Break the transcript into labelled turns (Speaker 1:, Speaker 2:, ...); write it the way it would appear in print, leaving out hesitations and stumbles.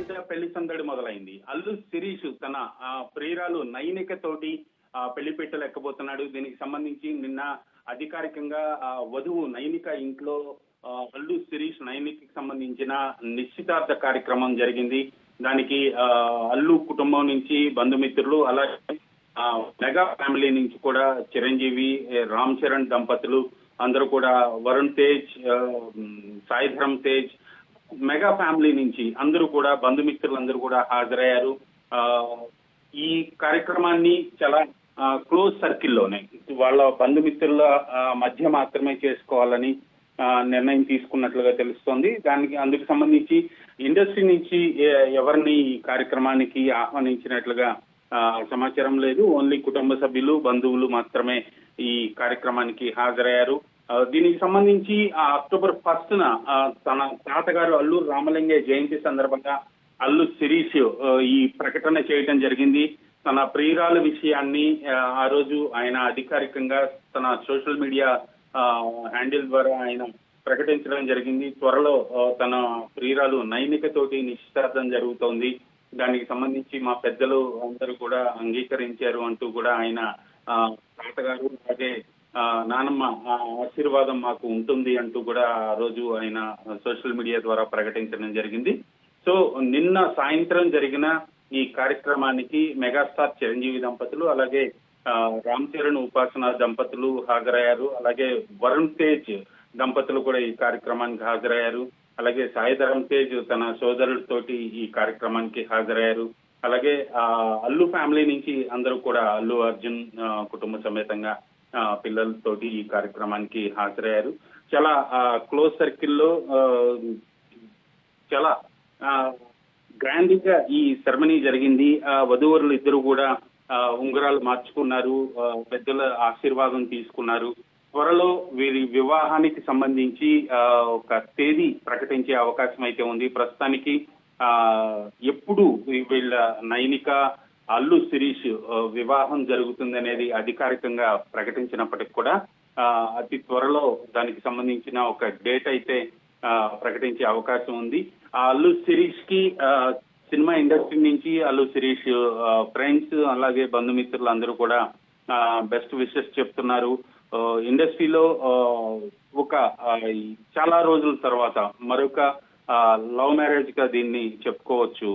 Speaker 1: పెద్ద పెళ్లి సందడి మొదలైంది. అల్లు శిరీష్ తన ప్రియురాలు నైనిక తోటి పెళ్లి పీటలు ఎక్కబోతున్నాడు. దీనికి సంబంధించి నిన్న అధికారికంగా వధువు నైనిక ఇంట్లో అల్లు శిరీష్ నైనికకి సంబంధించిన నిశ్చితార్థ కార్యక్రమం జరిగింది. దానికి అల్లు కుటుంబం నుంచి బంధుమిత్రులు, అలాగే మెగా ఫ్యామిలీ నుంచి కూడా చిరంజీవి, రామ్ చరణ్ దంపతులు అందరూ కూడా, వరుణ్ తేజ్, సాయిధరమ్ తేజ్, మెగా ఫ్యామిలీ నుంచి అందరూ కూడా, బంధుమిత్రులందరూ కూడా హాజరయ్యారు. ఈ కార్యక్రమాన్ని చాలా క్లోజ్ సర్కిల్లోనే వాళ్ళ బంధుమిత్రుల మధ్య మాత్రమే చేసుకోవాలని నిర్ణయం తీసుకున్నట్లుగా తెలుస్తోంది. అందుకు సంబంధించి ఇండస్ట్రీ నుంచి ఎవరిని ఈ కార్యక్రమానికి ఆహ్వానించినట్లుగా సమాచారం లేదు. ఓన్లీ కుటుంబ సభ్యులు, బంధువులు మాత్రమే ఈ కార్యక్రమానికి హాజరయ్యారు. దీనికి సంబంధించి అక్టోబర్ 1న తన తాతగారు అల్లూరు రామలింగయ్య జయంతి సందర్భంగా అల్లు శిరీష్ ఈ ప్రకటన చేయడం జరిగింది. తన ప్రియురాల విషయాన్ని ఆ రోజు ఆయన అధికారికంగా తన సోషల్ మీడియా హ్యాండిల్ ద్వారా ఆయన ప్రకటించడం జరిగింది. త్వరలో తన ప్రియురాలు నైనిక తోటి నిశ్చితార్థం జరుగుతోంది. దానికి సంబంధించి మా పెద్దలు అందరూ కూడా అంగీకరించారు అంటూ కూడా ఆయన తాతగారు, అలాగే నానమ్మ ఆశీర్వాదం మాకు ఉంటుంది అంటూ కూడా ఆ రోజు ఆయన సోషల్ మీడియా ద్వారా ప్రకటించడం జరిగింది. సో నిన్న సాయంత్రం జరిగిన ఈ కార్యక్రమానికి మెగాస్టార్ చిరంజీవి దంపతులు, అలాగే రామ్ చరణ్, ఉపాసన దంపతులు హాజరయ్యారు. అలాగే వరుణ్ తేజ్ దంపతులు కూడా ఈ కార్యక్రమానికి హాజరయ్యారు. అలాగే సాయిధరమ్ తేజ్ తన సోదరులతోటి ఈ కార్యక్రమానికి హాజరయ్యారు. అలాగే అల్లు ఫ్యామిలీ నుంచి అందరూ కూడా, అల్లు అర్జున్ కుటుంబ సమేతంగా పిల్లలతోటి ఈ కార్యక్రమానికి హాజరయ్యారు. చాలా క్లోజ్ సర్కిల్లో చాలా గ్రాండ్ గా ఈ సెరమనీ జరిగింది. వధూవరులు ఇద్దరు కూడా ఉంగరాలు మార్చుకున్నారు, పెద్దల ఆశీర్వాదం తీసుకున్నారు. త్వరలో వీరి వివాహానికి సంబంధించి ఒక తేదీ ప్రకటించే అవకాశం అయితే ఉంది. ప్రస్తుతానికి ఎప్పుడు వీళ్ళ నైనిక అల్లు శిరీష్ వివాహం జరుగుతుంది అనేది అధికారికంగా ప్రకటించినప్పటికి కూడా అతి త్వరలో దానికి సంబంధించిన ఒక డేట్ అయితే ప్రకటించే అవకాశం ఉంది. అల్లు శిరీష్ కి సినిమా ఇండస్ట్రీ నుంచి అల్లు శిరీష్ ఫ్రెండ్స్, అలాగే బంధుమిత్రులు అందరూ కూడా బెస్ట్ విషెస్ చెప్తున్నారు. ఇండస్ట్రీలో ఒక చాలా రోజుల తర్వాత మరొక లవ్ మ్యారేజ్ గా దీన్ని చెప్పుకోవచ్చు.